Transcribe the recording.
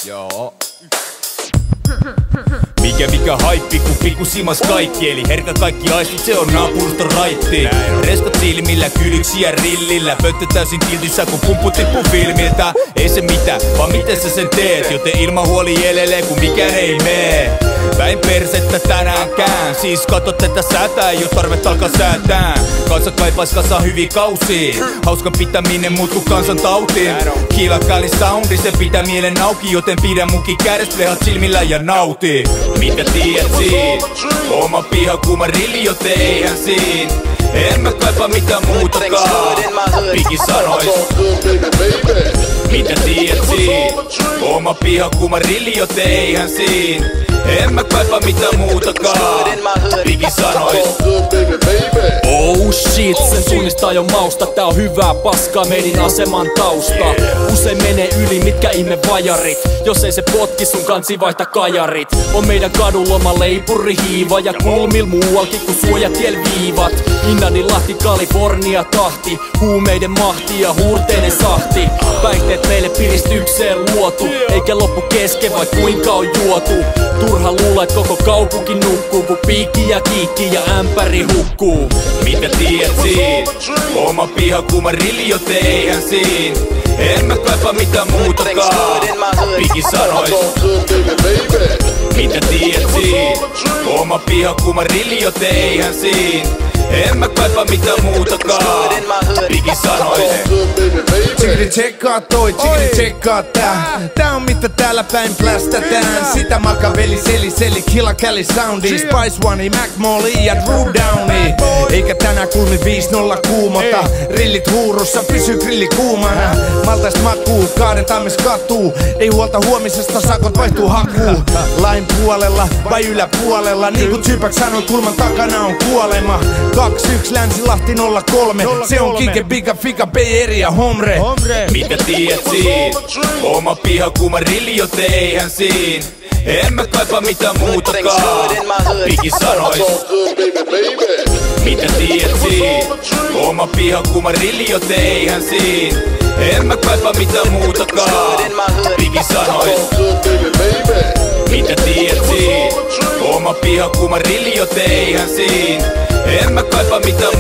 Joo. Mikä haippi, kun pikku simas kaikki. Eli herkä kaikki aistit, se on naapuruston raitti. Reskot silmillä, kylyksiä rillillä. Pönttö täysin kiltissä, kun pumppu tippuu filmiltä. Ei se mitään, vaan miten sä sen teet. Joten ilman huoli elelee, kun mikään ei mee. Päin persettä tänäänkään. Siis kato tätä säätää, ei oo tarvetta alkaa säätää. Kansa kaipais kasaan hyviä kausia. Hauskan pitäminen muut kun kansan tautiin. Kiilakkaali soundi, se pitää mielen auki. Joten pidä munkin kädestä, vehat silmillä ja nauti. Mitä tiedät siin? Oma piha kuuma rilli, joten eihän siin. En mä kaipaa mitään muutakaan. Piki sanois. Mitä tiedät siin? Oma piha kuuma rilli, joten eihän siin. En mä kaipaa mitään muutakaan. Piki sanois. Oh shit, sen tunnistaa jo mausta. Tää on hyvää paskaa, meidän aseman tausta. Usein menee yli, mitkä ihme vajarit. Jos ei se potki, sun kansi vaihta kajarit. On meidän kadulla leipuri hiiva. Ja kulmil muualkin kun suojatiel viivat. Innadin Lahti, Kalifornia tahti. Huumeiden mahti ja huurteinen sahti. Päihteet meille piristykseen luotu. Eikä loppu kesken, vai kuinka on juotu. Turha luulla, et koko kaupunki nukkuu. Kun piikki ja kiikki ja ämpäri hukkuu. Mitä tiedät siin? Oma piha kuuma rilli, joten eihän siin. En mä kaipaa mitään muutakaan. Piki sanois. Mitä tiedät siin? Oma piha kuuma rilli, joten eihän siin. En mä kaipaa mitään muutakaan. Piki sanois. Tsikri tsekkaa toi, tsikri tsekkaa tää. Tää on mitä täällä päin plästätään. Sitä makaveli seli, killa käli soundi. Spice One, Mac Molly ja Drew Downy. Eikä tänään kulmi 5-0 kuumota. Rillit huurussa, pysy grilli kuumana. Maltaista makuu, kaaden tammes katuu. Ei huolta huomisesta, sakot vaihtuu hakuu. Lain puolella vai yläpuolella. Niin kuin Tsypak sanoi, kulman takana on kuolema. 2-1 Länsilahti 03. Se on Kike, Bika, Fika, BR ja Homre. Mitä tiedät siin? Oma piha kuuma rilli, joten eihän siin. En mä kaipaa mitään muutakaan. Piki sanois. Mitä tiedät siin? Oma piha kuuma rilli, joten eihän siin. En mä kaipaa mitään muutakaan. Piki sanois. Mitä tiedät siin? Oma piha kuuma rilli, joten eihän siin. En mä kaipaa mitään